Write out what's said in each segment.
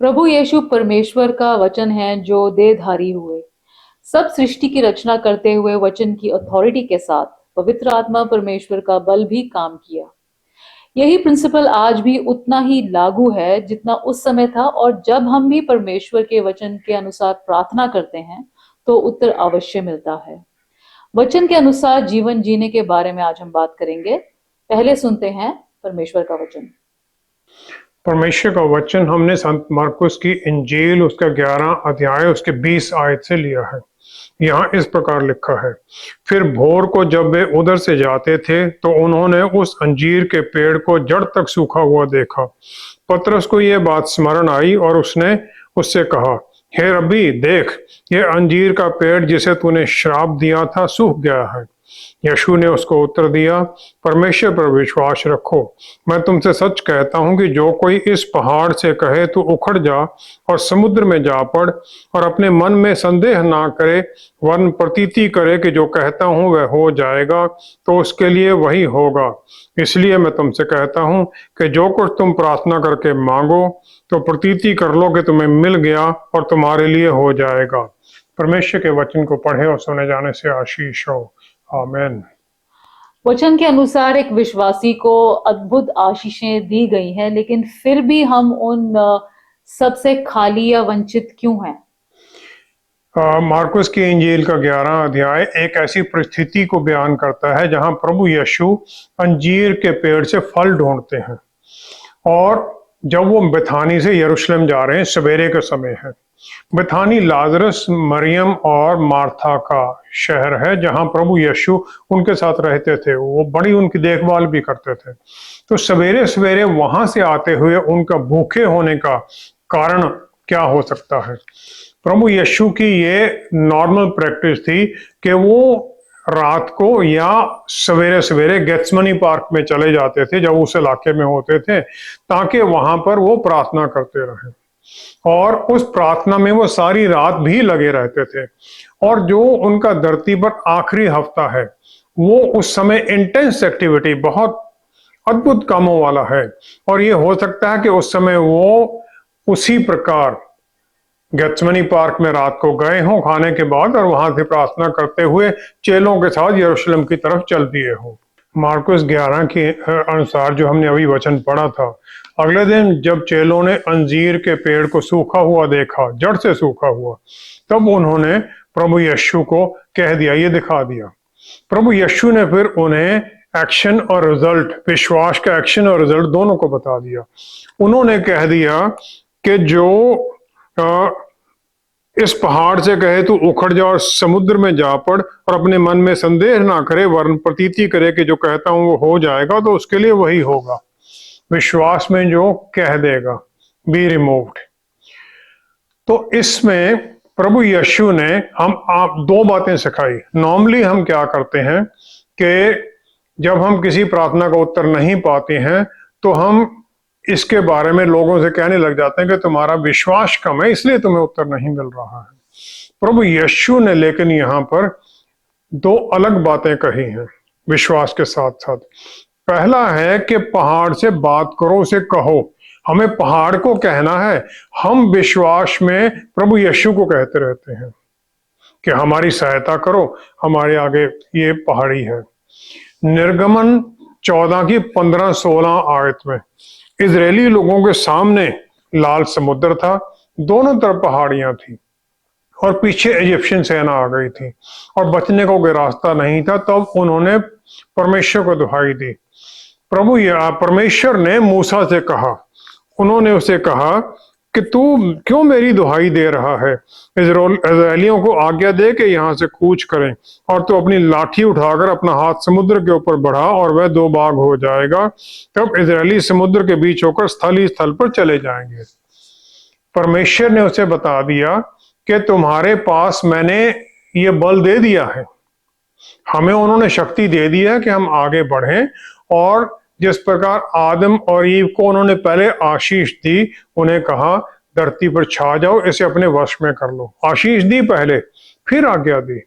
प्रभु यीशु परमेश्वर का वचन है जो देहधारी हुए। सब सृष्टि की रचना करते हुए वचन की अथॉरिटी के साथ पवित्र आत्मा परमेश्वर का बल भी काम किया। यही प्रिंसिपल आज भी उतना ही लागू है जितना उस समय था, और जब हम भी परमेश्वर के वचन के अनुसार प्रार्थना करते हैं तो उत्तर अवश्य मिलता है। वचन के अनुसार जीवन जीने के बारे में आज हम बात करेंगे। पहले सुनते हैं परमेश्वर का वचन। परमेश्वर का वचन हमने संत मार्कुस की इंजील उसका 11 अध्याय उसके 20 आयत से लिया है। यहाँ इस प्रकार लिखा है, फिर भोर को जब वे उधर से जाते थे तो उन्होंने उस अंजीर के पेड़ को जड़ तक सूखा हुआ देखा। पतरस को यह बात स्मरण आई और उसने उससे कहा, हे रब्बी, देख, ये अंजीर का पेड़ जिसे तूने श्राप दिया था सूख गया है। यीशु ने उसको उत्तर दिया, परमेश्वर पर विश्वास रखो। मैं तुमसे सच कहता हूं कि जो कोई इस पहाड़ से कहे तू उखड़ जा और समुद्र में जा पड़, और अपने मन में संदेह ना करे वरन प्रतीति करे कि जो कहता हूं वह हो जाएगा, तो उसके लिए वही होगा। इसलिए मैं तुमसे कहता हूं कि जो कुछ तुम प्रार्थना करके मांगो तो प्रतीति कर लो कि तुम्हें मिल गया और तुम्हारे लिए हो जाएगा। परमेश्वर के वचन को पढ़े और सुने जाने से आशीष हो। आमीन। वचन के अनुसार एक विश्वासी को अद्भुत आशीषें दी गई हैं, लेकिन फिर भी हम उन सबसे खाली या वंचित क्यों हैं? मार्कुस की इंजील का 11 अध्याय एक ऐसी परिस्थिति को बयान करता है जहां प्रभु यीशु अंजीर के पेड़ से फल ढूंढते हैं, और जब वो बेथानी से यरूशलेम जा रहे हैं, सवेरे का समय है। बेथानी लाजरस, मरियम और मार्था का शहर है जहां प्रभु यीशु उनके साथ रहते थे। वो बड़ी उनकी देखभाल भी करते थे। तो सवेरे सवेरे वहां से आते हुए उनका भूखे होने का कारण क्या हो सकता है? प्रभु यीशु की ये नॉर्मल प्रैक्टिस थी कि वो रात को या सवेरे सवेरे गेत्समनी पार्क में चले जाते थे जब उस इलाके में होते थे, ताकि वहां पर वो प्रार्थना करते रहे, और उस प्रार्थना में वो सारी रात भी लगे रहते थे। और जो उनका धरती पर आखिरी हफ्ता है वो उस समय इंटेंस एक्टिविटी, बहुत अद्भुत कामों वाला है, और ये हो सकता है कि उस समय वो उसी प्रकार गेत्समनी पार्क में रात को गए हों खाने के बाद, और वहां से प्रार्थना करते हुए चेलों के साथ यरूशलेम की तरफ चल दिए हों। मार्कुस 11 के अनुसार जो हमने अभी वचन पढ़ा था, अगले दिन जब चेलों ने अंजीर के पेड़ को सूखा हुआ देखा, जड़ से सूखा हुआ, तब उन्होंने प्रभु यीशु को कह दिया, ये दिखा दिया। प्रभु यीशु ने फिर उन्हें एक्शन और रिजल्ट, विश्वास का एक्शन और रिजल्ट दोनों को बता दिया। उन्होंने कह दिया कि जो इस पहाड़ से कहे तू उखड़ जा और समुद्र में जा पड़, और अपने मन में संदेह ना करे वरन प्रतीति करे कि जो कहता हूं वो हो जाएगा, तो उसके लिए वही होगा। विश्वास में जो कह देगा, बी रिमूव्ड। तो इसमें प्रभु यीशु ने आप दो बातें सिखाई। नॉर्मली हम क्या करते हैं कि जब हम किसी प्रार्थना का उत्तर नहीं पाते हैं तो हम इसके बारे में लोगों से कहने लग जाते हैं कि तुम्हारा विश्वास कम है इसलिए तुम्हें उत्तर नहीं मिल रहा है। प्रभु यीशु ने लेकिन यहाँ पर दो अलग बातें कही हैं विश्वास के साथ साथ। पहला है कि पहाड़ से बात करो, उसे कहो। हमें पहाड़ को कहना है। हम विश्वास में प्रभु यीशु को कहते रहते हैं कि हमारी सहायता करो, हमारे आगे ये पहाड़ी है। निर्गमन 14 की 15-16 आयत में इजरायली लोगों के सामने लाल समुद्र था, दोनों तरफ पहाड़ियां थी, और पीछे इजिप्शियन सेना आ गई थी, और बचने का कोई रास्ता नहीं था। तब उन्होंने परमेश्वर को दुहाई दी। परमेश्वर ने मूसा से कहा, उन्होंने उसे कहा कि तू क्यों मेरी दुहाई दे रहा है? इजरायलियों को आज्ञा दे कि यहाँ से कूच करें, और तू अपनी लाठी उठाकर अपना हाथ समुद्र के ऊपर बढ़ा और वह दो भाग हो जाएगा। तब इजरायली समुद्र के बीच होकर स्थल ही स्थल पर चले जाएंगे। परमेश्वर ने उसे बता दिया कि तुम्हारे पास मैंने ये बल दे दिया है, हमें उन्होंने शक्ति दे दी है कि हम आगे बढ़ें, और जिस प्रकार आदम और ईव को उन्होंने पहले आशीष दी, उन्हें कहा धरती पर छा जाओ, इसे अपने वश में कर लो। आशीष दी पहले, फिर आज्ञा दी।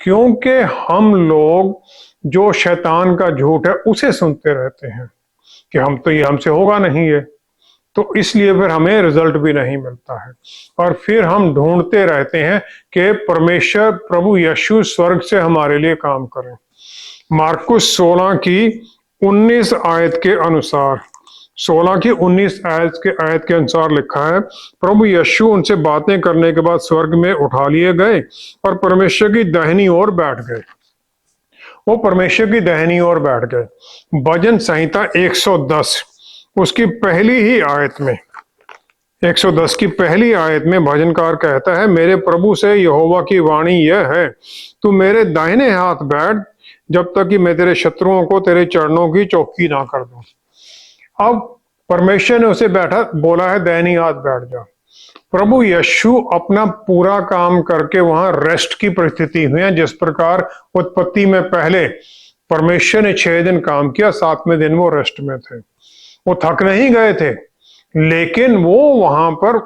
क्योंकि हम लोग जो शैतान का झूठ है उसे सुनते रहते हैं कि हम तो ये, हमसे होगा नहीं, ये तो इसलिए फिर हमें रिजल्ट भी नहीं मिलता है, और फिर हम ढूंढते रहते हैं कि परमेश्वर प्रभु यीशु स्वर्ग से हमारे लिए काम करें। मार्कुस 16 की 19 आयत के अनुसार, 16 की 19 आयत के अनुसार लिखा है, प्रभु यीशु उनसे बातें करने के बाद स्वर्ग में उठा लिए गए और परमेश्वर की दाहिनी ओर बैठ गए। वो परमेश्वर की दाहिनी ओर बैठ गए। भजन संहिता 110 उसकी पहली ही आयत में, 110 की पहली आयत में भजनकार कहता है, मेरे प्रभु से यहोवा की वाणी यह है, तू मेरे दाहिने हाथ बैठ जब तक कि मैं तेरे शत्रुओं को तेरे चरणों की चौकी ना कर दूं। अब परमेश्वर ने उसे बैठा बोला है दाहिनी हाथ बैठ जा। प्रभु यीशु अपना पूरा काम करके वहां रेस्ट की परिस्थिति हुई है। जिस प्रकार उत्पत्ति में पहले परमेश्वर ने 6 दिन काम किया, 7वें दिन वो रेस्ट में थे। वो थक नहीं गए थे, लेकिन वो वहां पर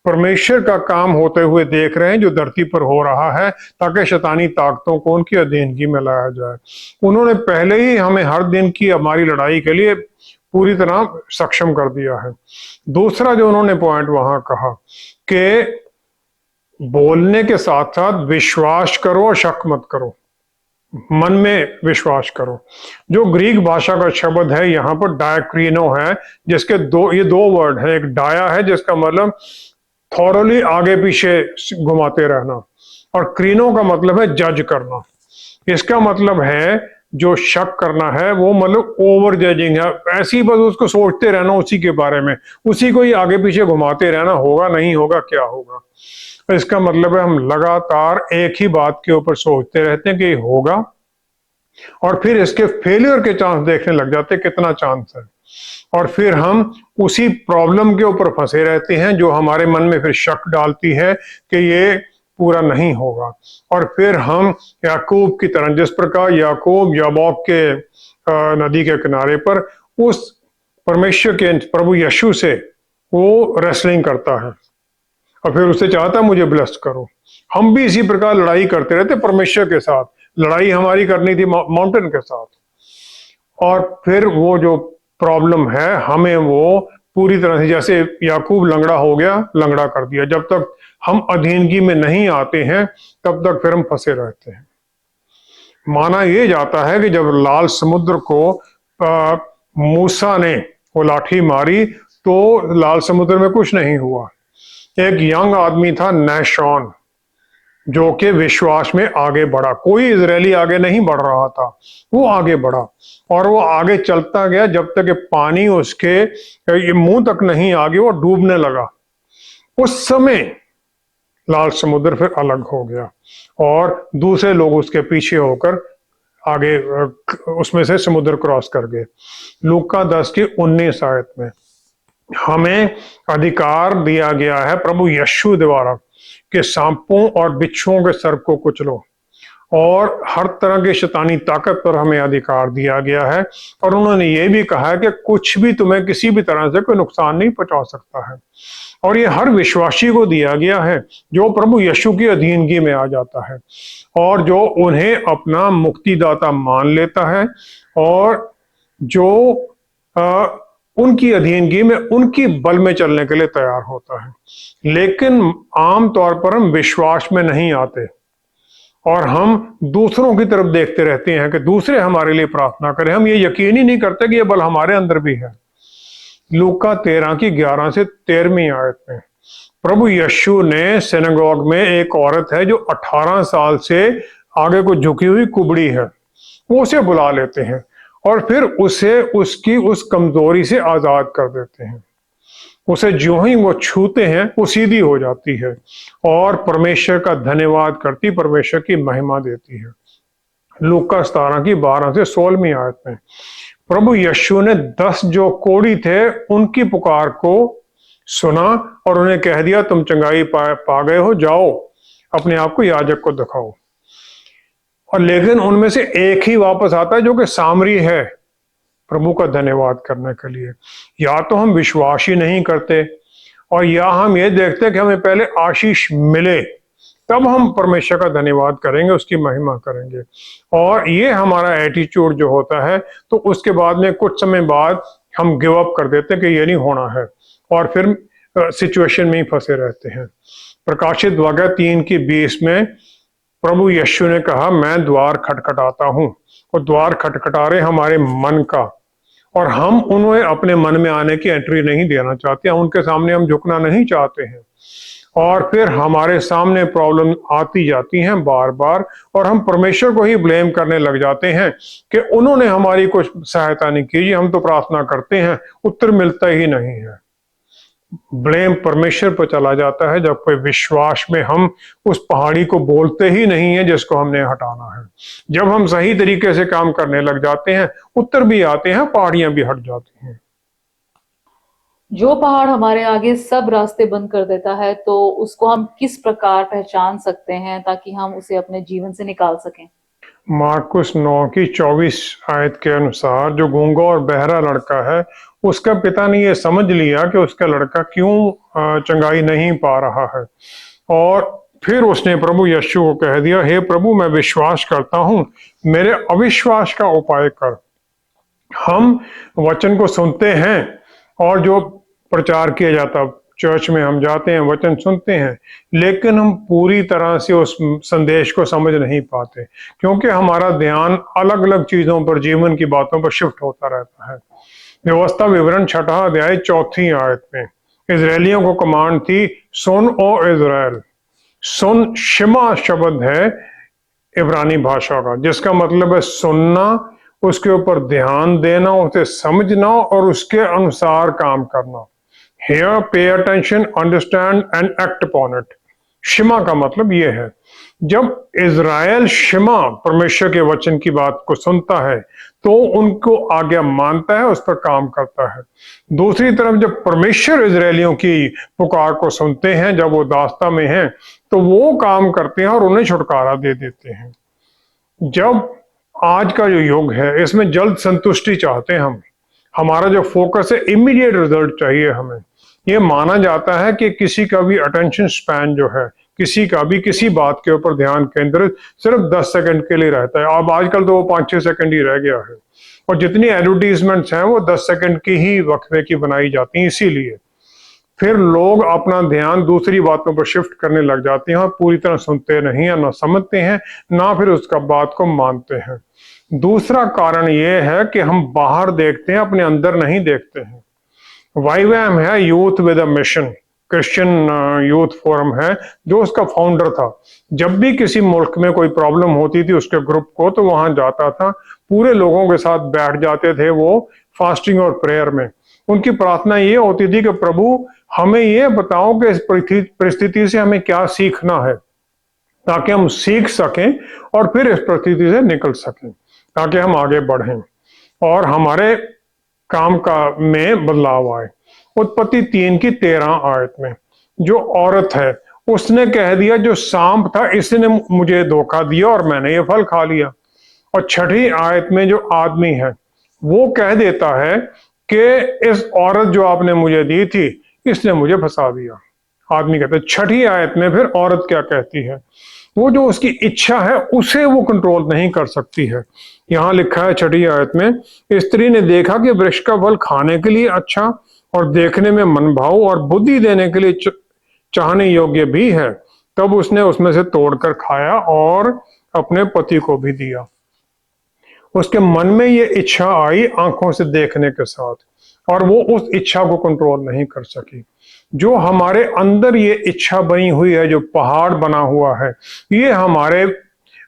परमेश्वर का काम होते हुए देख रहे हैं जो धरती पर हो रहा है, ताकि शैतानी ताकतों को उनकी अधीनगी में लाया जाए। उन्होंने पहले ही हमें हर दिन की हमारी लड़ाई के लिए पूरी तरह सक्षम कर दिया है। दूसरा जो उन्होंने पॉइंट वहां कहा कि बोलने के साथ साथ विश्वास करो और शक मत करो, मन में विश्वास करो। जो ग्रीक भाषा का शब्द है यहाँ पर डायक्रीनो है, जिसके ये दो वर्ड है। एक डाया है जिसका मतलब थॉरली आगे पीछे घुमाते रहना, और क्रीनो का मतलब है जज करना। इसका मतलब है जो शक करना है वो मतलब ओवर जजिंग है, ऐसी बस उसको सोचते रहना उसी के बारे में, उसी को ही आगे पीछे घुमाते रहना, होगा नहीं होगा क्या होगा। इसका मतलब है हम लगातार एक ही बात के ऊपर सोचते रहते हैं कि होगा, और फिर इसके फेलियर के चांस देखने लग जाते हैं कितना चांस है, और फिर हम उसी प्रॉब्लम के ऊपर फंसे रहते हैं जो हमारे मन में फिर शक डालती है कि ये पूरा नहीं होगा। और फिर हम याकूब की तरह, जिस प्रकार याकूब याबोक के नदी के किनारे पर उस परमेश्वर के प्रभु यीशु से वो रेसलिंग करता है और फिर उससे चाहता मुझे ब्लेस करो। हम भी इसी प्रकार लड़ाई करते रहते परमेश्वर के साथ। लड़ाई हमारी करनी थी माउंटेन के साथ, और फिर वो जो प्रॉब्लम है हमें वो पूरी तरह से, जैसे याकूब लंगड़ा हो गया, लंगड़ा कर दिया। जब तक हम अधीनगी में नहीं आते हैं तब तक फिर हम फंसे रहते हैं। माना यह जाता है कि जब लाल समुद्र को मूसा ने वो लाठी मारी तो लाल समुद्र में कुछ नहीं हुआ। एक यंग आदमी था नहशोन, जो कि विश्वास में आगे बढ़ा। कोई इजरायली आगे नहीं बढ़ रहा था, वो आगे बढ़ा, और वो आगे चलता गया जब तक कि पानी उसके मुंह तक नहीं आ गया, वो डूबने लगा। उस समय लाल समुद्र फिर अलग हो गया और दूसरे लोग उसके पीछे होकर आगे उसमें से समुद्र क्रॉस कर गए। लूका 10 की 19 आयत में हमें अधिकार दिया गया है प्रभु यीशु द्वारा कि सांपों और बिच्छुओं के सर को कुचलो, और हर तरह की शैतानी ताकत पर हमें अधिकार दिया गया है। और उन्होंने ये भी कहा है कि कुछ भी तुम्हें किसी भी तरह से कोई नुकसान नहीं पहुंचा सकता है। और ये हर विश्वासी को दिया गया है जो प्रभु यीशु की अधीनगी में आ जाता है और जो उन्हें अपना मुक्तिदाता मान लेता है, और जो उनकी अधीनगी में उनकी बल में चलने के लिए तैयार होता है। लेकिन आम तौर पर हम विश्वास में नहीं आते और हम दूसरों की तरफ देखते रहते हैं कि दूसरे हमारे लिए प्रार्थना करें। हम ये यकीन ही नहीं करते कि ये बल हमारे अंदर भी है। लूका 13 की 11 से 13वीं आयत में प्रभु यीशु ने सिनेगोग में, एक औरत है जो 18 साल से आगे को झुकी हुई कुबड़ी है, वो उसे बुला लेते हैं और फिर उसे उसकी उस कमजोरी से आजाद कर देते हैं। उसे जो ही वो छूते हैं वो सीधी हो जाती है और परमेश्वर का धन्यवाद करती, परमेश्वर की महिमा देती है। लूका 17 की 12 से 16वीं आयत में प्रभु यीशु ने 10 जो कोढ़ी थे उनकी पुकार को सुना और उन्हें कह दिया, तुम चंगाई पा गए हो, जाओ अपने आप को याजक को दिखाओ। और लेकिन उनमें से एक ही वापस आता है जो कि सामरी है, प्रभु का धन्यवाद करने के लिए। या तो हम विश्वास ही नहीं करते और या हम ये देखते कि हमें पहले आशीष मिले तब हम परमेश्वर का धन्यवाद करेंगे, उसकी महिमा करेंगे। और ये हमारा एटीट्यूड जो होता है तो उसके बाद में कुछ समय बाद हम गिव अप कर देते हैं कि ये नहीं होना है। और फिर सिचुएशन में ही फंसे रहते हैं। प्रकाशित वाक्य 3:20 में प्रभु यीशु ने कहा, मैं द्वार खटखटाता हूं, और द्वार खटखटा रहे हमारे मन का, और हम उन्हें अपने मन में आने की एंट्री नहीं देना चाहते, उनके सामने हम झुकना नहीं चाहते हैं। और फिर हमारे सामने प्रॉब्लम आती जाती हैं बार बार, और हम परमेश्वर को ही ब्लेम करने लग जाते हैं कि उन्होंने हमारी कुछ सहायता नहीं की, हम तो प्रार्थना करते हैं, उत्तर मिलता ही नहीं है। ब्लेम परमेश्वर पर चला जाता है जब कोई विश्वास में हम उस पहाड़ी को बोलते ही नहीं है जिसको हमने हटाना है। जब हम सही तरीके से काम करने लग जाते हैं, उत्तर भी आते हैं, पहाड़ियां भी हट जाती हैं। जो पहाड़ हमारे आगे सब रास्ते बंद कर देता है, तो उसको हम किस प्रकार पहचान सकते हैं ताकि हम उसे अपने जीवन से निकाल सकें? मार्कुस 9:24 आयत के अनुसार जो गूंगा और बहरा लड़का है, उसका पिता ने यह समझ लिया कि उसका लड़का क्यों चंगाई नहीं पा रहा है, और फिर उसने प्रभु यीशु को कह दिया, हे प्रभु, मैं विश्वास करता हूं, मेरे अविश्वास का उपाय कर। हम वचन को सुनते हैं, और जो प्रचार किया जाता, चर्च में हम जाते हैं, वचन सुनते हैं, लेकिन हम पूरी तरह से उस संदेश को समझ नहीं पाते, क्योंकि हमारा ध्यान अलग अलग चीजों पर, जीवन की बातों पर शिफ्ट होता रहता है। व्यवस्था विवरण 6 अध्याय 4 आयत में इजरायलियों को कमांड थी, सुन ओ इजराइल। सुन शिमा शब्द है इब्रानी भाषा का, जिसका मतलब है सुनना, उसके ऊपर ध्यान देना, उसे समझना और उसके अनुसार काम करना। Hear, pay attention, understand and act upon it. शिमा का मतलब यह है, जब इज़राइल शिमा परमेश्वर के वचन की बात को सुनता है तो उनको आज्ञा मानता है, उस पर काम करता है। दूसरी तरफ जब परमेश्वर इजरायलियों की पुकार को सुनते हैं, जब वो दास्ता में हैं, तो वो काम करते हैं और उन्हें छुटकारा दे देते हैं। जब आज का जो युग है, इसमें जल्द संतुष्टि चाहते हैं हम, हमारा जो फोकस है, इमीडिएट रिजल्ट चाहिए हमें। ये माना जाता है कि किसी का भी अटेंशन स्पैन जो है, किसी का भी किसी बात के ऊपर ध्यान केंद्रित सिर्फ 10 सेकंड के लिए रहता है। अब आजकल तो वो 5-6 सेकंड ही रह गया है, और जितनी एडवर्टीजमेंट्स हैं वो 10 सेकंड की ही वक्फे की बनाई जाती हैं। इसीलिए फिर लोग अपना ध्यान दूसरी बातों पर शिफ्ट करने लग जाते हैं, और पूरी तरह सुनते नहीं है, ना समझते हैं, ना फिर उसका बात को मानते हैं। दूसरा कारण ये है कि हम बाहर देखते हैं, अपने अंदर नहीं देखते हैं। YWAM है, youth with a mission, Christian youth forum है, जो उसका फाउंडर था। जब भी किसी मुल्क में कोई प्रॉब्लम होती थी उसके ग्रुप को, तो वहां जाता था, पूरे लोगों के साथ बैठ जाते थे वो फास्टिंग और प्रेयर में। उनकी प्रार्थना ये होती थी कि प्रभु, हमें ये बताओ कि इस परिस्थिति से हमें क्या सीखना है, ताकि हम सीख सकें और फिर इस परिस्थिति से निकल सकें, ताकि हम आगे बढ़ें और हमारे काम का में बदलाव आए। उत्पत्ति 3:13 आयत में जो औरत है, उसने कह दिया, जो सांप था इसने मुझे धोखा दिया और मैंने ये फल खा लिया। और 6 आयत में जो आदमी है, वो कह देता है कि इस औरत जो आपने मुझे दी थी, इसने मुझे फंसा दिया। आदमी कहता है। 6 आयत में फिर औरत क्या कहती है, वो जो उसकी इच्छा है उसे वो कंट्रोल नहीं कर सकती है। यहां लिखा है 6 आयत में, स्त्री ने देखा कि वृक्ष का फल खाने के लिए अच्छा और देखने में मनभाऊ और बुद्धि देने के लिए चाहने योग्य भी है, तब उसने उसमें से तोड़कर खाया और अपने पति को भी दिया। उसके मन में ये इच्छा आई आंखों से देखने के साथ, और वो उस इच्छा को कंट्रोल नहीं कर सकी। जो हमारे अंदर ये इच्छा बनी हुई है, जो पहाड़ बना हुआ है, ये हमारे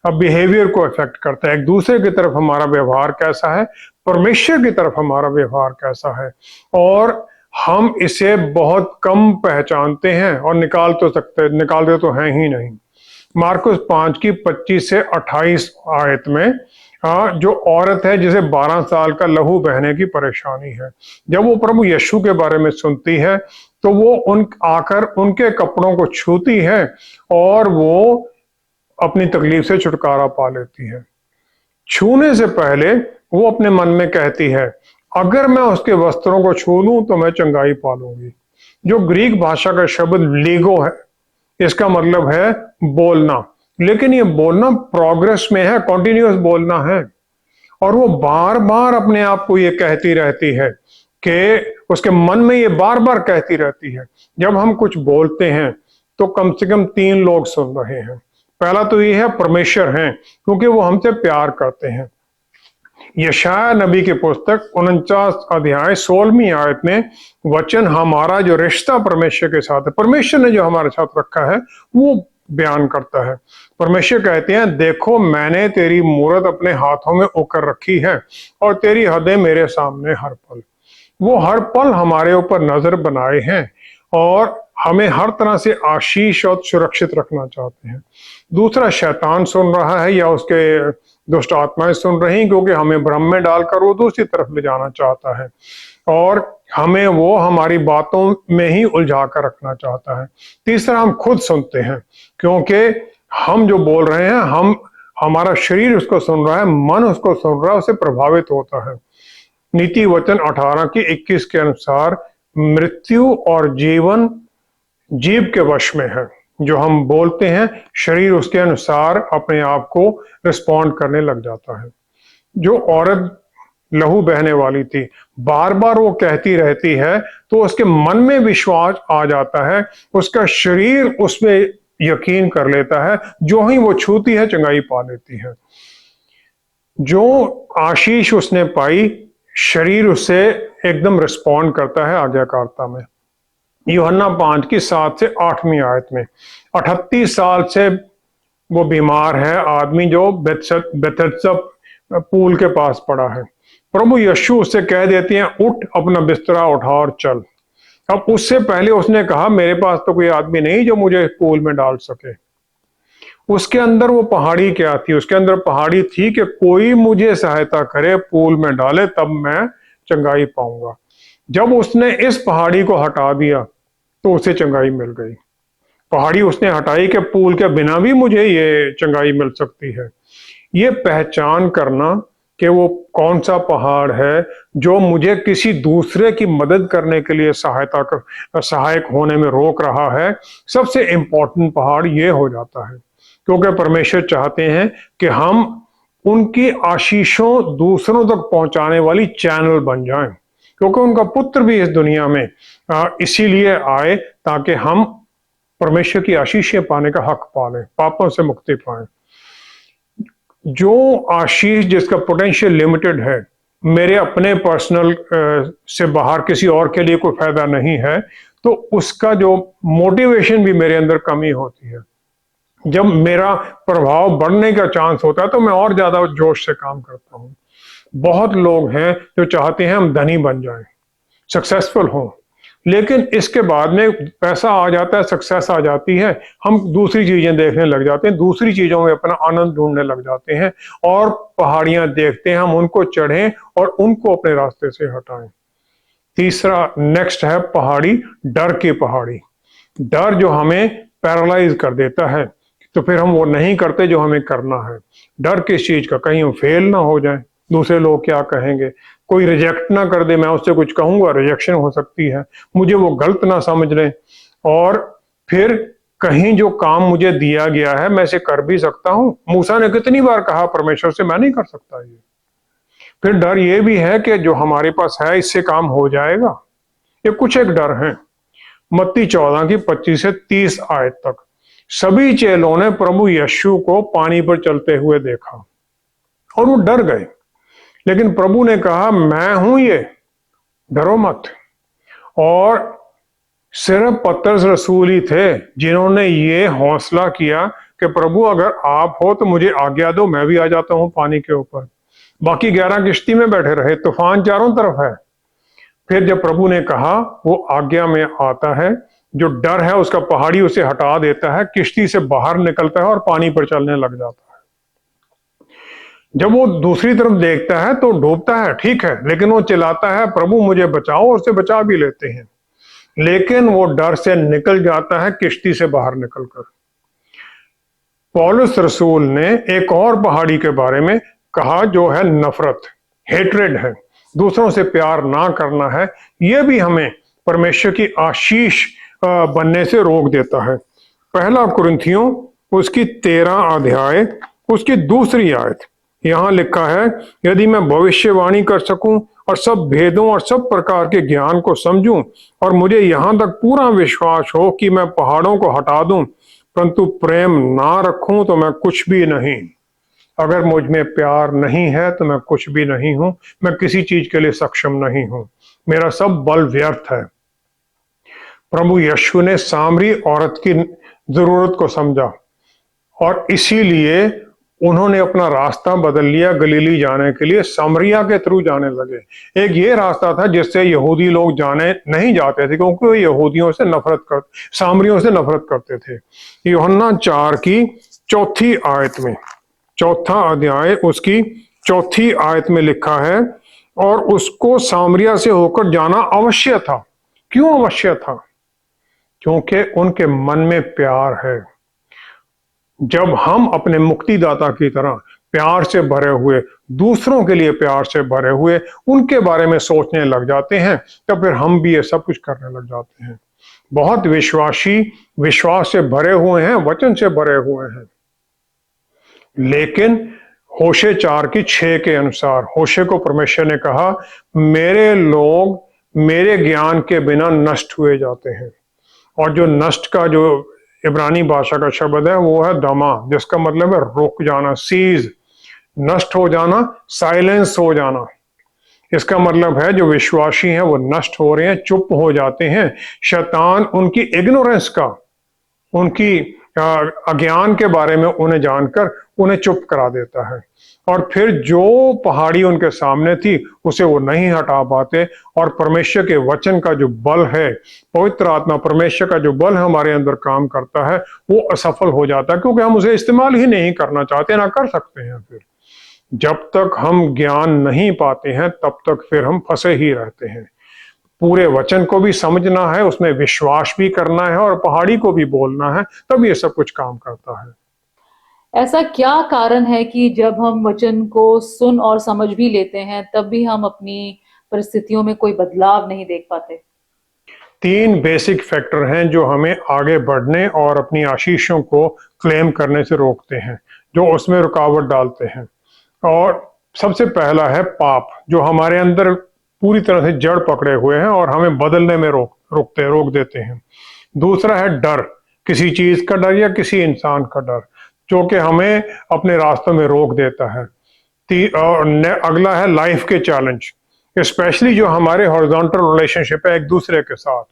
बिहेवियर को इफेक्ट करता है। एक दूसरे की तरफ हमारा व्यवहार कैसा है, परमेश्वर की तरफ हमारा व्यवहार कैसा है, और हम इसे बहुत कम पहचानते हैं और निकालते तो हैं ही नहीं। मार्कुस 5:25 से 28 आयत में जो औरत है जिसे 12 साल का लहू बहने की परेशानी है, जब वो प्रभु यीशु के बारे में सुनती है तो वो आकर उनके कपड़ों को छूती है और वो अपनी तकलीफ से छुटकारा पा लेती है। छूने से पहले वो अपने मन में कहती है, अगर मैं उसके वस्त्रों को छू लूं तो मैं चंगाई पा लूंगी। जो ग्रीक भाषा का शब्द लीगो है, इसका मतलब है बोलना, लेकिन ये बोलना प्रोग्रेस में है, कॉन्टिन्यूअस बोलना है। और वो बार बार अपने आप को ये कहती रहती है कि उसके मन में ये बार बार कहती रहती है। जब हम कुछ बोलते हैं तो कम से कम 3 लोग सुन रहे हैं। पहला तो ये है परमेश्वर हैं, क्योंकि वो हमसे प्यार करते हैं। यशायाह नबी की पुस्तक 49 अध्याय 16वीं आयत में वचन हमारा जो रिश्ता परमेश्वर के साथ है, परमेश्वर ने जो हमारे साथ रखा है, वो बयान करता है। परमेश्वर कहते हैं, देखो मैंने तेरी मूरत अपने हाथों में उकर रखी है और तेरी हदें मेरे सामने हर पल। वो हर पल हमारे ऊपर नजर बनाए हैं और हमें हर तरह से आशीष और सुरक्षित रखना चाहते हैं। दूसरा, शैतान सुन रहा है या उसके दुष्ट आत्माएं सुन रही हैं, क्योंकि हमें भ्रम में डालकर वो दूसरी तरफ ले जाना चाहता है और हमें वो हमारी बातों में ही उलझा कर रखना चाहता है। तीसरा, हम खुद सुनते हैं, क्योंकि हम जो बोल रहे हैं, हमारा शरीर उसको सुन रहा है, मन उसको सुन रहा है, उससे प्रभावित होता है। नीति वचन 18 की 21 के अनुसार मृत्यु और जीवन जीव के वश में है। जो हम बोलते हैं, शरीर उसके अनुसार अपने आप को रिस्पॉन्ड करने लग जाता है। जो औरत लहू बहने वाली थी, बार बार वो कहती रहती है, तो उसके मन में विश्वास आ जाता है, उसका शरीर उसमें यकीन कर लेता है, जो ही वो छूती है चंगाई पा लेती है। जो आशीष उसने पाई, शरीर उससे एकदम रिस्पॉन्ड करता है आज्ञाकारिता में। यूहन्ना 5 की 7 से 8वीं आयत में 38 साल से वो बीमार है आदमी, जो बेथेस्दा पूल के पास पड़ा है। प्रभु यीशु उससे कह देते हैं, उठ, अपना बिस्तरा उठा और चल। अब उससे पहले उसने कहा, मेरे पास तो कोई आदमी नहीं जो मुझे पूल में डाल सके। उसके अंदर वो पहाड़ी क्या थी? उसके अंदर पहाड़ी थी कि कोई मुझे सहायता करे, पूल में डाले, तब मैं चंगाई पाऊंगा। जब उसने इस पहाड़ी को हटा दिया तो उसे चंगाई मिल गई। पहाड़ी उसने हटाई कि पूल के बिना भी मुझे ये चंगाई मिल सकती है। ये पहचान करना कि वो कौन सा पहाड़ है जो मुझे किसी दूसरे की मदद करने के लिए सहायक होने में रोक रहा है, सबसे इंपॉर्टेंट पहाड़ ये हो जाता है। क्योंकि परमेश्वर चाहते हैं कि हम उनकी आशीषों दूसरों तक पहुंचाने वाली चैनल बन जाएं, क्योंकि उनका पुत्र भी इस दुनिया में इसीलिए आए ताकि हम परमेश्वर की आशीषें पाने का हक पालें, पापों से मुक्ति पाएं। जो आशीष जिसका पोटेंशियल लिमिटेड है, मेरे अपने पर्सनल से बाहर किसी और के लिए कोई फायदा नहीं है, तो उसका जो मोटिवेशन भी मेरे अंदर कमी होती है। जब मेरा प्रभाव बढ़ने का चांस होता है तो मैं और ज्यादा जोश से काम करता हूँ। बहुत लोग हैं जो चाहते हैं हम धनी बन जाएं, सक्सेसफुल हों, लेकिन इसके बाद में पैसा आ जाता है, सक्सेस आ जाती है, हम दूसरी चीजें देखने लग जाते हैं, दूसरी चीजों में अपना आनंद ढूंढने लग जाते हैं और पहाड़ियां देखते हैं, हम उनको चढ़ें और उनको अपने रास्ते से हटाएं। तीसरा नेक्स्ट है पहाड़ी, डर की पहाड़ी। डर जो हमें पैरालाइज कर देता है, तो फिर हम वो नहीं करते जो हमें करना है। डर किस चीज का? कहीं हम फेल ना हो जाएं, दूसरे लोग क्या कहेंगे, कोई रिजेक्ट ना कर दे, मैं उससे कुछ कहूंगा, रिजेक्शन हो सकती है, मुझे वो गलत ना समझ लें, और फिर कहीं जो काम मुझे दिया गया है मैं इसे कर भी सकता हूं। मूसा ने कितनी बार कहा परमेश्वर से, मैं नहीं कर सकता ये। फिर डर ये भी है कि जो हमारे पास है इससे काम हो जाएगा। ये कुछ एक डर है। मत्ती 14 की 25 से 30 आयत तक सभी चेलों ने प्रभु यीशु को पानी पर चलते हुए देखा और वो डर गए, लेकिन प्रभु ने कहा, मैं हूं ये, डरो मत। और सिर्फ पतरस रसूल ही थे जिन्होंने ये हौसला किया कि प्रभु अगर आप हो तो मुझे आज्ञा दो, मैं भी आ जाता हूं पानी के ऊपर। बाकी 11 किश्ती में बैठे रहे, तूफान चारों तरफ है। फिर जब प्रभु ने कहा, वो आज्ञा में आता है, जो डर है उसका पहाड़ी उसे हटा देता है, किश्ती से बाहर निकलता है और पानी पर चलने लग जाता है। जब वो दूसरी तरफ देखता है तो डूबता है, ठीक है, लेकिन वो चिल्लाता है, प्रभु मुझे बचाओ, और उसे बचा भी लेते हैं। लेकिन वो डर से निकल जाता है किश्ती से बाहर निकलकर। पौलुस रसूल ने एक और पहाड़ी के बारे में कहा जो है नफरत, हेट्रेड है, दूसरों से प्यार ना करना है। यह भी हमें परमेश्वर की आशीष बनने से रोक देता है। पहला कुरिन्थियों उसकी 13 अध्याय उसकी 2 आयत, यहां लिखा है, यदि मैं भविष्यवाणी कर सकूं और सब भेदों और सब प्रकार के ज्ञान को समझूं, और मुझे यहां तक पूरा विश्वास हो कि मैं पहाड़ों को हटा दूं, परंतु प्रेम ना रखूं तो मैं कुछ भी नहीं। अगर मुझ में प्यार नहीं है तो मैं कुछ भी नहीं हूं, मैं किसी चीज के लिए सक्षम नहीं हूं, मेरा सब बल व्यर्थ है। प्रभु यीशु ने सामरी औरत की जरूरत को समझा और इसीलिए उन्होंने अपना रास्ता बदल लिया, गलीली जाने के लिए सामरिया के थ्रू जाने लगे। एक ये रास्ता था जिससे यहूदी लोग जाने नहीं जाते थे, क्योंकि वो यहूदियों से नफरत कर सामरियों से नफरत करते थे। यूहन्ना 4 की चौथी आयत में, चौथा अध्याय उसकी चौथी आयत में लिखा है, और उसको सामरिया से होकर जाना अवश्य था। क्यों अवश्य था? क्योंकि उनके मन में प्यार है। जब हम अपने मुक्तिदाता की तरह प्यार से भरे हुए, दूसरों के लिए प्यार से भरे हुए उनके बारे में सोचने लग जाते हैं, तो फिर हम भी ये सब कुछ करने लग जाते हैं। बहुत विश्वासी विश्वास से भरे हुए हैं, वचन से भरे हुए हैं, लेकिन होशे 4 की 6 के अनुसार होशे को परमेश्वर ने कहा, मेरे लोग मेरे ज्ञान के बिना नष्ट हुए जाते हैं। और जो नष्ट का जो इब्रानी भाषा का शब्द है वो है दमा, जिसका मतलब है रुक जाना, सीज, नष्ट हो जाना, साइलेंस हो जाना। इसका मतलब है जो विश्वासी हैं वो नष्ट हो रहे हैं, चुप हो जाते हैं। शैतान उनकी इग्नोरेंस का, उनकी अज्ञान के बारे में उन्हें जानकर उन्हें चुप करा देता है, और फिर जो पहाड़ी उनके सामने थी उसे वो नहीं हटा पाते। और परमेश्वर के वचन का जो बल है, पवित्र आत्मा परमेश्वर का जो बल हमारे अंदर काम करता है, वो असफल हो जाता है, क्योंकि हम उसे इस्तेमाल ही नहीं करना चाहते, ना कर सकते हैं। फिर जब तक हम ज्ञान नहीं पाते हैं तब तक फिर हम फंसे ही रहते हैं। पूरे वचन को भी समझना है, उसमें विश्वास भी करना है, और पहाड़ी को भी बोलना है, तब ये सब कुछ काम करता है। ऐसा क्या कारण है कि जब हम वचन को सुन और समझ भी लेते हैं तब भी हम अपनी परिस्थितियों में कोई बदलाव नहीं देख पाते? 3 बेसिक फैक्टर हैं जो हमें आगे बढ़ने और अपनी आशीषों को क्लेम करने से रोकते हैं, जो उसमें रुकावट डालते हैं। और सबसे पहला है पाप, जो हमारे अंदर पूरी तरह से जड़ पकड़े हुए हैं और हमें बदलने में रोक देते हैं। दूसरा है डर, किसी चीज का डर या किसी इंसान का डर, जो कि हमें अपने रास्तों में रोक देता है। और अगला है लाइफ के चैलेंज, स्पेशली जो हमारे हॉरिजॉन्टल रिलेशनशिप है एक दूसरे के साथ,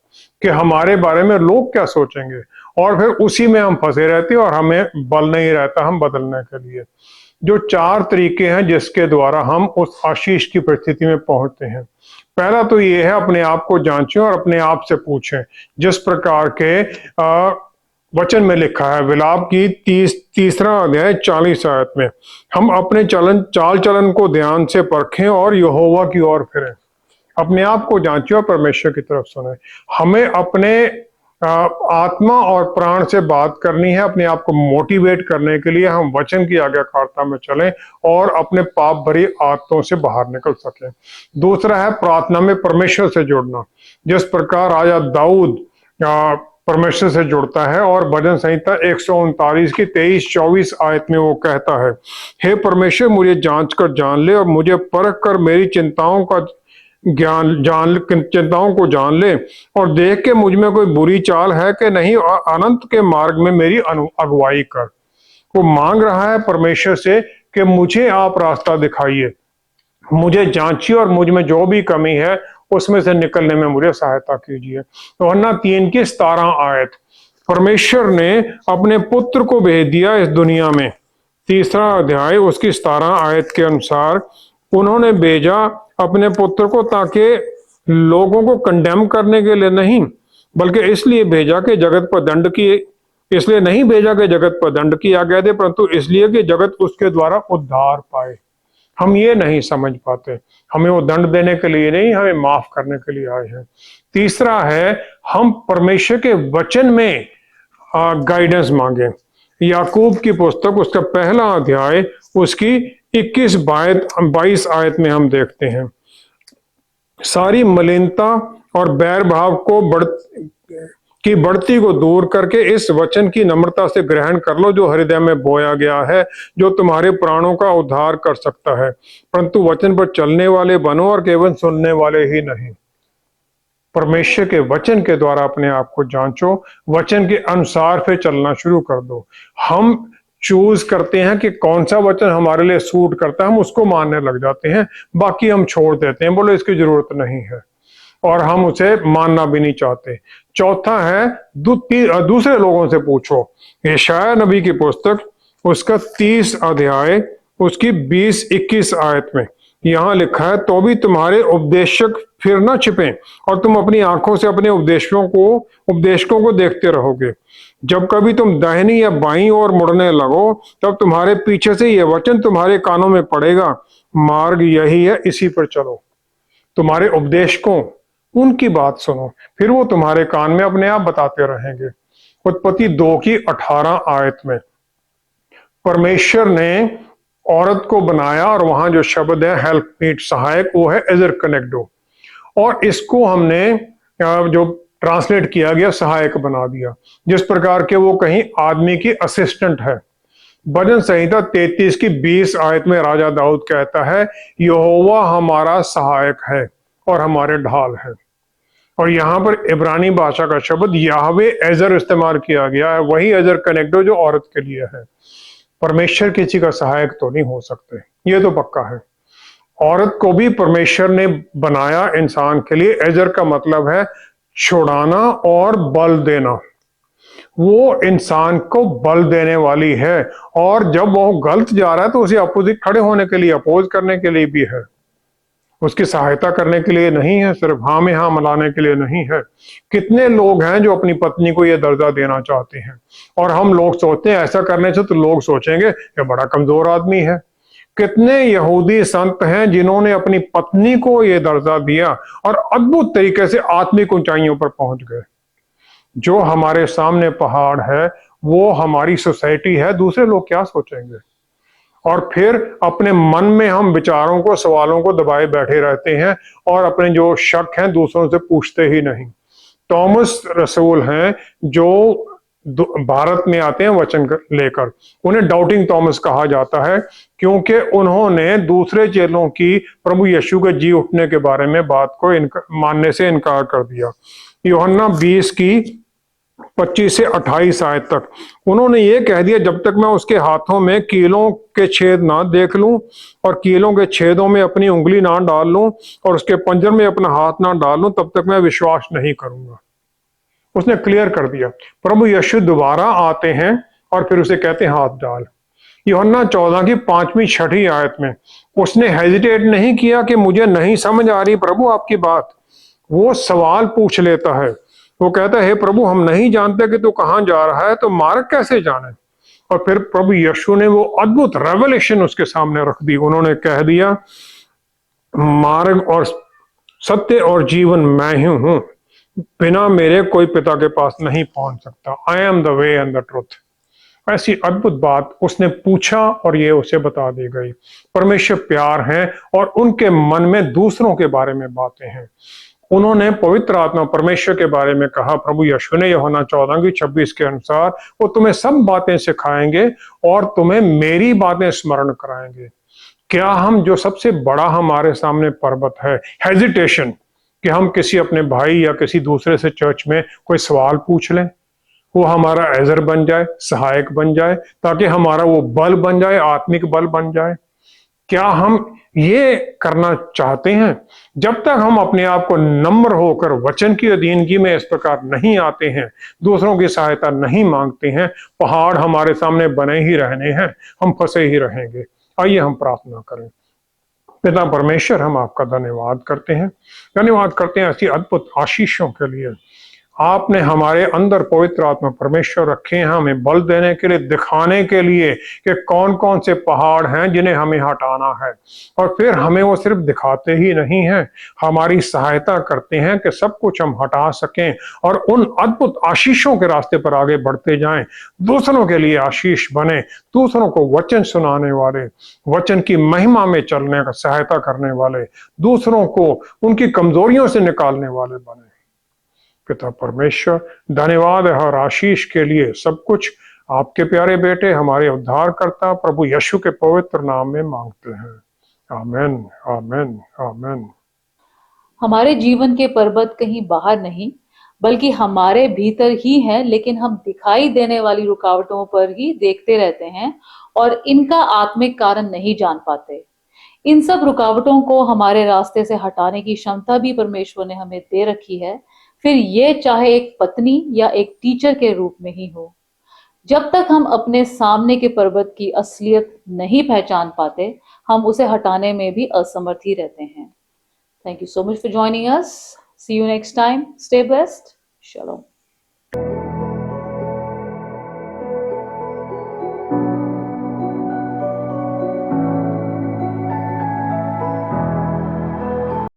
कि हमारे बारे में लोग क्या सोचेंगे, और फिर उसी में हम फंसे रहते हैं और हमें बल नहीं रहता हम बदलने के लिए। जो 4 तरीके हैं जिसके द्वारा हम उस आशीष की परिस्थिति में पहुंचते हैं। पहला तो ये है, अपने आप को जांचें और अपने आप से पूछें, जिस प्रकार के वचन में लिखा है विलाप की 30 अध्याय 40 आयत में, हम अपने चाल चलन को ध्यान से परखें और यहोवा की ओर फिरें। अपने आप को जांचें और परमेश्वर की तरफ सुने। हमें अपने आत्मा और प्राण से बात करनी है, अपने आप को मोटिवेट करने के लिए हम वचन की आज्ञाकारिता में चलें और अपने पाप भरी आदतों से बाहर निकल सकें। दूसरा है प्रार्थना में परमेश्वर से जुड़ना, जिस प्रकार राजा दाऊद परमेश्वर से जुड़ता है, और भजन संहिता 139 की 23-24 आयत में वो कहता है, हे परमेश्वर मुझे जांच कर जान ले और मुझे परख कर मेरी चिंताओं को जान ले, और देख के मुझ में कोई बुरी चाल है कि नहीं, अनंत के मार्ग में मेरी अगुवाई कर। वो मांग रहा है परमेश्वर से कि मुझे आप रास्ता दिखाइए, मुझे जांचिए और मुझ में जो भी कमी है उसमें से निकलने में मुझे सहायता कीजिए। तो यूहन्ना 3 की 17 आयत, परमेश्वर ने अपने पुत्र को भेज दिया इस दुनिया में। 3 अध्याय उसकी 17 आयत के अनुसार उन्होंने भेजा अपने पुत्र को, ताकि लोगों को कंडेम करने के लिए नहीं, बल्कि इसलिए भेजा कि जगत पर दंड किए, इसलिए नहीं भेजा कि जगत पर दंड किया गया दे, परंतु इसलिए कि जगत उसके द्वारा उद्धार पाए। हम ये नहीं समझ पाते, हमें वो दंड देने के लिए नहीं, हमें माफ करने के लिए आए हैं। तीसरा है, हम परमेश्वर के वचन में गाइडेंस मांगे। याकूब की पुस्तक उसका पहला अध्याय उसकी 21-22 आयत में हम देखते हैं, सारी मलिनता और बैर भाव की बढ़ती को दूर करके इस वचन की नम्रता से ग्रहण कर लो जो हृदय में बोया गया है, जो तुम्हारे प्राणों का उद्धार कर सकता है। परंतु वचन पर चलने वाले बनो और केवल सुनने वाले ही नहीं। परमेश्वर के वचन के द्वारा अपने आप को जांचो, वचन के अनुसार फिर चलना शुरू कर दो। हम चूज करते हैं कि कौन सा वचन हमारे लिए सूट करता है, हम उसको मानने लग जाते हैं, बाकी हम छोड़ देते हैं, बोलो इसकी जरूरत नहीं है, और हम उसे मानना भी नहीं चाहते। चौथा है दूसरे लोगों से पूछो। यशायाह नबी की पुस्तक उसका 30 अध्याय उसकी 20-21 आयत में यहां लिखा है, तो भी तुम्हारे उपदेशक फिर न छिपे और तुम अपनी आंखों से अपने उपदेशकों को देखते रहोगे। जब कभी तुम दाहिनी या बाईं ओर मुड़ने लगो तब तुम्हारे पीछे से यह वचन तुम्हारे कानों में पड़ेगा, मार्ग यही है, इसी पर चलो। तुम्हारे उपदेशकों, उनकी बात सुनो, फिर वो तुम्हारे कान में अपने आप बताते रहेंगे। उत्पत्ति 2 की 18 आयत में परमेश्वर ने औरत को बनाया और वहां जो शब्द है हेल्पमीट, सहायक, वो है एजर कनेक्टो, और इसको हमने जो ट्रांसलेट किया गया सहायक बना दिया, जिस प्रकार के वो कहीं आदमी की असिस्टेंट है। भजन संहिता 33 की 20 आयत में राजा दाऊद कहता है, यहोवा हमारा सहायक है और हमारे ढाल है। और यहाँ पर इब्रानी भाषा का शब्द याहवे एजर इस्तेमाल किया गया है, वही एजर कनेक्टो जो औरत के लिए है। परमेश्वर किसी का सहायक तो नहीं हो सकते, ये तो पक्का है। औरत को भी परमेश्वर ने बनाया इंसान के लिए। एजर का मतलब है छुड़ाना और बल देना, वो इंसान को बल देने वाली है, और जब वो गलत जा रहा है तो उसे अपोजिट खड़े होने के लिए, अपोज करने के लिए भी है, उसकी सहायता करने के लिए नहीं है, सिर्फ हाँ में हाँ मिलाने के लिए नहीं है। कितने लोग हैं जो अपनी पत्नी को यह दर्जा देना चाहते हैं, और हम लोग सोचते हैं ऐसा करने से तो लोग सोचेंगे ये बड़ा कमजोर आदमी है। कितने यहूदी संत हैं जिन्होंने अपनी पत्नी को यह दर्जा दिया और अद्भुत तरीके से आत्मिक ऊंचाइयों पर पहुंच गए। जो हमारे सामने पहाड़ है वो हमारी सोसाइटी है, दूसरे लोग क्या सोचेंगे? और फिर अपने मन में हम विचारों को, सवालों को दबाए बैठे रहते हैं और अपने जो शक हैं दूसरों से पूछते ही नहीं। थॉमस रसूल हैं जो भारत में आते हैं वचन लेकर, उन्हें डाउटिंग थॉमस कहा जाता है क्योंकि उन्होंने दूसरे चेलों की प्रभु यीशु के जी उठने के बारे में बात को मानने से इनकार कर दिया। यूहन्ना 20 की 25 से 28 आयत तक उन्होंने ये कह दिया, जब तक मैं उसके हाथों में कीलों के छेद ना देख लूं और कीलों के छेदों में अपनी उंगली ना डाल लूं और उसके पंजर में अपना हाथ ना डाल लूं, तब तक मैं विश्वास नहीं करूंगा। उसने क्लियर कर दिया। प्रभु यीशु दोबारा आते हैं और फिर उसे कहते हैं हाथ डाल। यूहन्ना 14 की 5वीं-6वीं आयत में उसने हेजिटेट नहीं किया कि मुझे नहीं समझ आ रही प्रभु आपकी बात, वो सवाल पूछ लेता है। वो कहता है, हे प्रभु हम नहीं जानते कि तू कहां जा रहा है, तो मार्ग कैसे जाने? और फिर प्रभु यीशु ने वो अद्भुत रेवलेशन उसके सामने रख दी। उन्होंने कह दिया, मार्ग और सत्य और जीवन मैं ही हूं, बिना मेरे कोई पिता के पास नहीं पहुंच सकता। I am the way and the truth. ऐसी अद्भुत बात उसने पूछा और ये उसे बता दी गई। परमेश्वर प्यार है और उनके मन में दूसरों के बारे में बातें हैं। उन्होंने पवित्र आत्मा परमेश्वर के बारे में कहा। प्रभु यीशु ने यूहन्ना 14 की 26 के अनुसार वो तुम्हें सब बातें सिखाएंगे और तुम्हें मेरी बातें स्मरण कराएंगे। क्या हम, जो सबसे बड़ा हमारे सामने पर्वत है हेजिटेशन, कि हम किसी अपने भाई या किसी दूसरे से चर्च में कोई सवाल पूछ लें, वो हमारा एजर बन जाए, सहायक बन जाए, ताकि हमारा वो बल बन जाए, आत्मिक बल बन जाए। क्या हम ये करना चाहते हैं? जब तक हम अपने आप को नम्र होकर वचन की अधीनगी में इस प्रकार नहीं आते हैं, दूसरों की सहायता नहीं मांगते हैं, पहाड़ हमारे सामने बने ही रहने हैं, हम फंसे ही रहेंगे। आइए हम प्रार्थना करें। पिता परमेश्वर, हम आपका धन्यवाद करते हैं ऐसी अद्भुत आशीषों के लिए। आपने हमारे अंदर पवित्र आत्मा परमेश्वर रखे हैं हमें बल देने के लिए, दिखाने के लिए कि कौन कौन से पहाड़ हैं जिन्हें हमें हटाना है। और फिर हमें वो सिर्फ दिखाते ही नहीं हैं, हमारी सहायता करते हैं कि सब कुछ हम हटा सकें और उन अद्भुत आशीषों के रास्ते पर आगे बढ़ते जाएं, दूसरों के लिए आशीष बने, दूसरों को वचन सुनाने वाले, वचन की महिमा में चलने का सहायता करने वाले, दूसरों को उनकी कमजोरियों से निकालने वाले बने। पिता परमेश्वर, धन्यवाद है हर आशीष के लिए। सब कुछ आपके प्यारे बेटे हमारे उद्धारकर्ता प्रभु यीशु के पवित्र नाम में मांगते हैं। आमेन, आमेन, आमेन। हमारे जीवन के पर्वत कहीं बाहर नहीं बल्कि हमारे भीतर ही हैं, लेकिन हम दिखाई देने वाली रुकावटों पर ही देखते रहते हैं और इनका आत्मिक कारण नहीं जान पाते। इन सब रुकावटों को हमारे रास्ते से हटाने की क्षमता भी परमेश्वर ने हमें दे रखी है, फिर ये चाहे एक पत्नी या एक टीचर के रूप में ही हो। जब तक हम अपने सामने के पर्वत की असलियत नहीं पहचान पाते, हम उसे हटाने में भी असमर्थ ही रहते हैं। Thank you so much for joining us. See you next time. Stay blessed. Shalom.